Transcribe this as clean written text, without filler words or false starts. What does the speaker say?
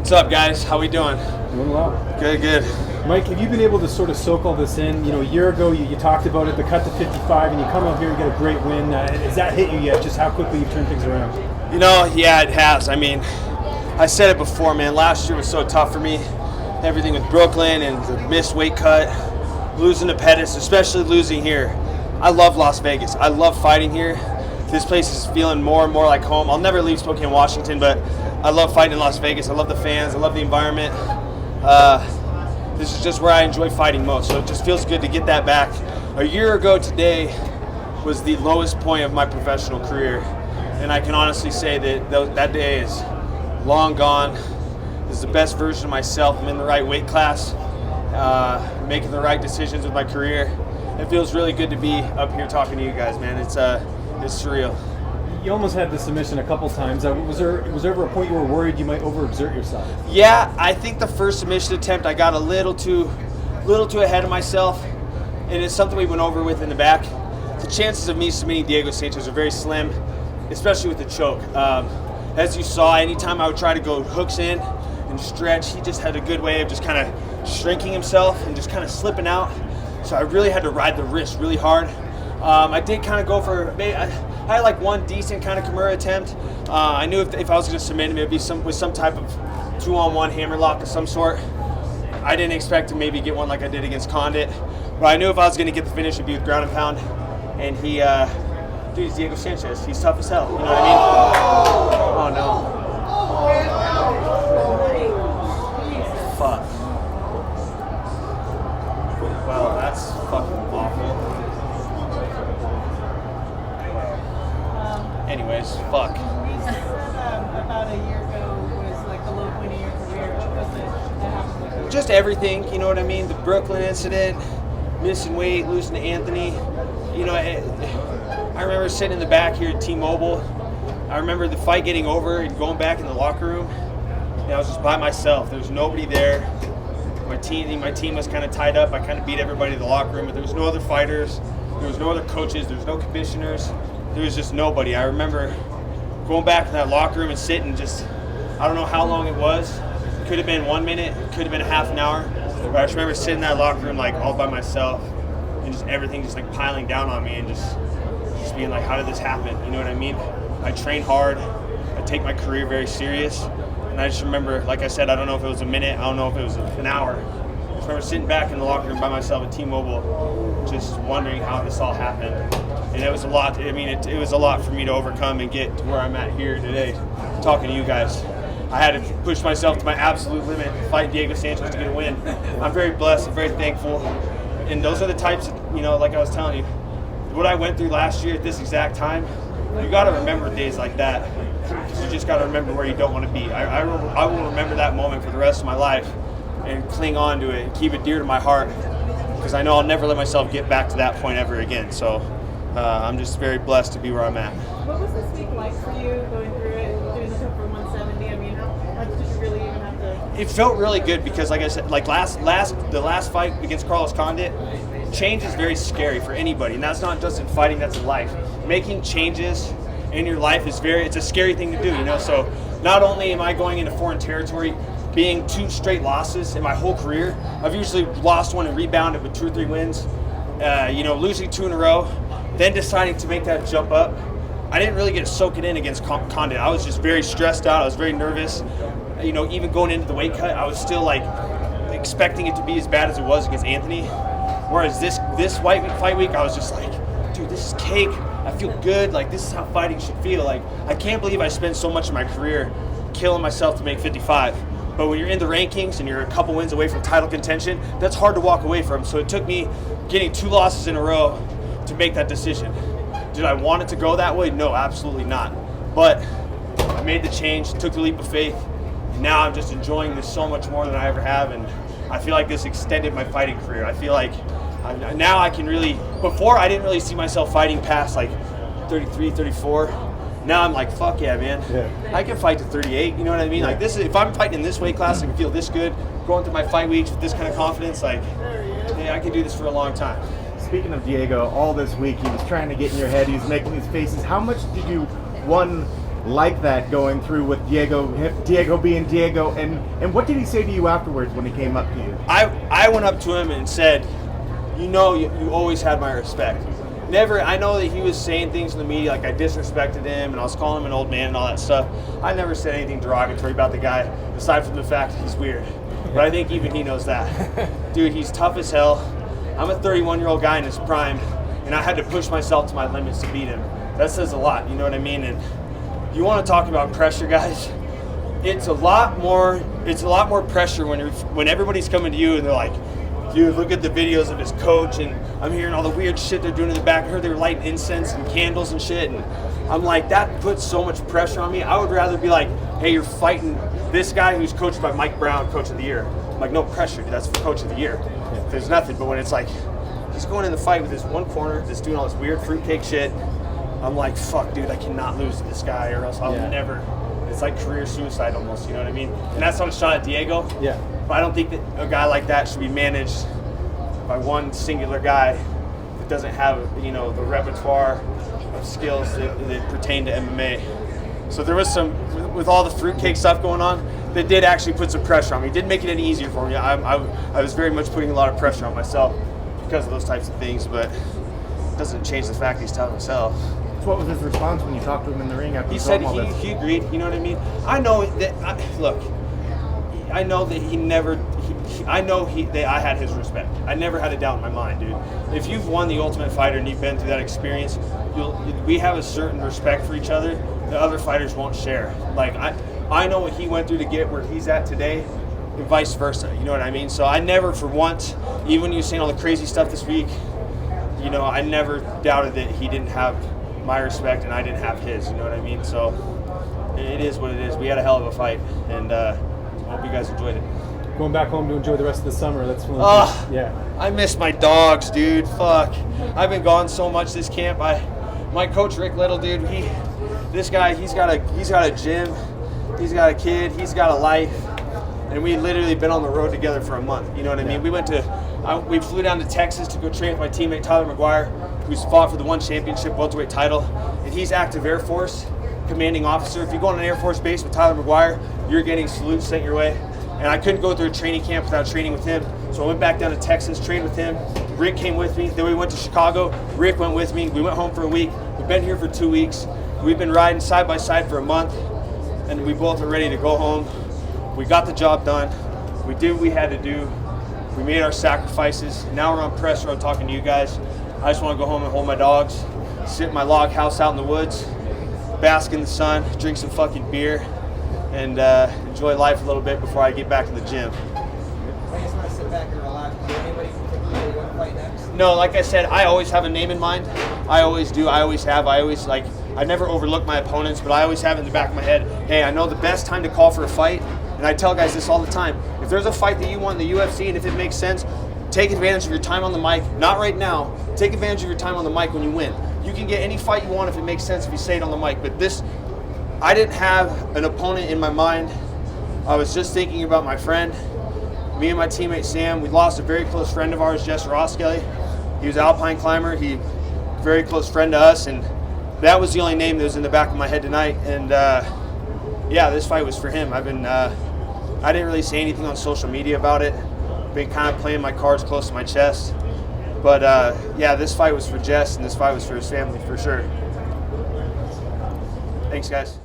What's up, guys? How we doing? Doing well. Good. Mike, have you been able to sort of soak all this in? You know, a year ago you talked about it, the cut to 55, and you come out here and get a great win. Has that hit you yet, just how quickly you've turned things around? You know, yeah, it has. I mean, I said it before, man. Last year was so tough for me. Everything with Brooklyn and the missed weight cut, losing to Pettis, especially losing here. I love Las Vegas. I love fighting here. This place is feeling more and more like home. I'll never leave Spokane, Washington, but I love fighting in Las Vegas. I love the fans. I love the environment. This is just where I enjoy fighting most, so it just feels good to get that back. A year ago today was the lowest point of my professional career, and I can honestly say that that day is long gone. This is the best version of myself. I'm in the right weight class, making the right decisions with my career. It feels really good to be up here talking to you guys, man. It's surreal. You almost had the submission a couple times. Was there ever a point you were worried you might overexert yourself? Yeah, I think the first submission attempt I got a little too ahead of myself, and it's something we went over with in the back. The chances of me submitting Diego Sanchez are very slim, especially with the choke. As you saw, anytime I would try to go hooks in and stretch, he just had a good way of just kind of shrinking himself and just kind of slipping out. So I really had to ride the wrist really hard. I did kind of go for, I had like one decent kind of Kimura attempt. I knew if I was going to submit him, it would be with some type of 2-on-1 hammer lock of some sort. I didn't expect to maybe get one like I did against Condit, but I knew if I was going to get the finish, it'd be with ground and pound. And he, dude, he's Diego Sanchez. He's tough as hell. You know what I mean? Oh no. Fuck. Well, that's fucking awful. Anyways, fuck. You said about a year ago was like the low point of your career. What was it that happened with you? Just everything, you know what I mean? The Brooklyn incident, missing weight, losing to Anthony. You know, I remember sitting in the back here at T-Mobile. I remember the fight getting over and going back in the locker room. And I was just by myself. There was nobody there. My team was kind of tied up. I kind of beat everybody in the locker room, but there was no other fighters. There was no other coaches. There was no commissioners. There was just nobody. I remember going back to that locker room and sitting just, I don't know how long it was. It could have been 1 minute, it could have been a half an hour. But I just remember sitting in that locker room like all by myself and just everything just like piling down on me and just being like, how did this happen? You know what I mean? I train hard. I take my career very serious. And I just remember, like I said, I don't know if it was a minute, I don't know if it was an hour. I just remember sitting back in the locker room by myself at T-Mobile, just wondering how this all happened. And it was a lot. I mean, it was a lot for me to overcome and get to where I'm at here today, talking to you guys. I had to push myself to my absolute limit, fight Diego Sanchez to get a win. I'm very blessed and very thankful. And those are the types of, you know, like I was telling you, what I went through last year at this exact time, you got to remember days like that. You just got to remember where you don't want to be. I will remember that moment for the rest of my life and cling on to it and keep it dear to my heart because I know I'll never let myself get back to that point ever again. So I'm just very blessed to be where I'm at. What was this week like for you going through it, doing the for 170? I mean, how much did you really even have to? It felt really good because, like I said, like the last fight against Carlos Condit, change is very scary for anybody, and that's not just in fighting, that's in life. Making changes in your life it's a scary thing to do, you know. So not only am I going into foreign territory, being 2 straight losses in my whole career, I've usually lost one and rebounded with 2 or 3 wins. You know, losing 2 in a row. Then deciding to make that jump up, I didn't really get to soak it in against Condit. I was just very stressed out. I was very nervous. You know, even going into the weight cut, I was still like expecting it to be as bad as it was against Anthony. Whereas this fight week, I was just like, dude, this is cake. I feel good. Like, this is how fighting should feel. Like, I can't believe I spent so much of my career killing myself to make 55. But when you're in the rankings and you're a couple wins away from title contention, that's hard to walk away from. So it took me getting 2 losses in a row to make that decision. Did I want it to go that way? No, absolutely not. But I made the change, took the leap of faith, and now I'm just enjoying this so much more than I ever have, and I feel like this extended my fighting career. I feel like now I can really, before I didn't really see myself fighting past like 33, 34. Now I'm like, fuck yeah, man. Yeah. I can fight to 38, you know what I mean? Yeah. Like, this is, if I'm fighting in this weight class, I can feel this good, going through my fight weeks with this kind of confidence, like, yeah, I can do this for a long time. Speaking of Diego, all this week he was trying to get in your head. He was making these faces. How much did you, one, like that going through with Diego being Diego, and what did he say to you afterwards when he came up to you? I went up to him and said, you always had my respect. Never, I know that he was saying things in the media like I disrespected him and I was calling him an old man and all that stuff. I never said anything derogatory about the guy aside from the fact that he's weird. But I think even he knows that. Dude, he's tough as hell. I'm a 31-year-old guy in his prime, and I had to push myself to my limits to beat him. That says a lot, you know what I mean? And you want to talk about pressure, guys? It's a lot more pressure when everybody's coming to you and they're like, dude, look at the videos of his coach, and I'm hearing all the weird shit they're doing in the back. I heard they were lighting incense and candles and shit, and I'm like, that puts so much pressure on me. I would rather be like, hey, you're fighting this guy who's coached by Mike Brown, coach of the year. I'm like, no pressure, dude, that's for coach of the year. There's nothing. But when it's like, he's going in the fight with this one corner, just doing all this weird fruitcake shit, I'm like, fuck, dude, I cannot lose to this guy or else I'll never. It's like career suicide almost, you know what I mean? And that's not a shot at Diego. Yeah. But I don't think that a guy like that should be managed by one singular guy that doesn't have, the repertoire of skills that pertain to MMA. So there was with all the fruitcake stuff going on, that did actually put some pressure on me. It didn't make it any easier for me. I was very much putting a lot of pressure on myself because of those types of things, but it doesn't change the fact he's tough as hell. So what was his response when you talked to him in the ring after He you said told him all this? he agreed, you know what I mean? I know that, I know that he never, that I had his respect. I never had a doubt in my mind, dude. If you've won the Ultimate Fighter and you've been through that experience, we have a certain respect for each other that other fighters won't share. Like, I know what he went through to get where he's at today, and vice versa, you know what I mean? So I never for once, even when you were saying all the crazy stuff this week, I never doubted that he didn't have my respect and I didn't have his, you know what I mean? So it is what it is. We had a hell of a fight, and I hope you guys enjoyed it. Going back home to enjoy the rest of the summer. That's one of the I miss my dogs, dude. Fuck. I've been gone so much this camp. My coach Rick Little, dude, he's got a gym, he's got a kid, he's got a life, and we literally been on the road together for a month. You know what I mean? We flew down to Texas to go train with my teammate Tyler McGuire, who's fought for the one championship welterweight title, and he's active Air Force commanding officer. If you go on an Air Force base with Tyler McGuire, you're getting salutes sent your way. And I couldn't go through a training camp without training with him. So I went back down to Texas, trained with him. Rick came with me. Then we went to Chicago. Rick went with me. We went home for a week. We've been here for 2 weeks. We've been riding side by side for a month. And we both are ready to go home. We got the job done. We did what we had to do. We made our sacrifices. Now we're on press road talking to you guys. I just want to go home and hold my dogs, sit in my log house out in the woods, bask in the sun, drink some fucking beer, and enjoy life a little bit before I get back to the gym. I just want to sit back and relax. Is there anybody particularly you want to fight next? No, like I said, I always have a name in mind. I always do. I always have. I never overlook my opponents, but I always have it in the back of my head, hey, I know the best time to call for a fight, and I tell guys this all the time. If there's a fight that you want in the UFC, and if it makes sense, take advantage of your time on the mic. Not right now. Take advantage of your time on the mic when you win. You can get any fight you want if it makes sense if you say it on the mic, but this, I didn't have an opponent in my mind. I was just thinking about my friend. Me and my teammate Sam, we lost a very close friend of ours, Jess Roskelley. He was an alpine climber. He was a very close friend to us, and that was the only name that was in the back of my head tonight. And this fight was for him. I didn't really say anything on social media about it. Been kind of playing my cards close to my chest. But this fight was for Jess, and this fight was for his family for sure. Thanks, guys.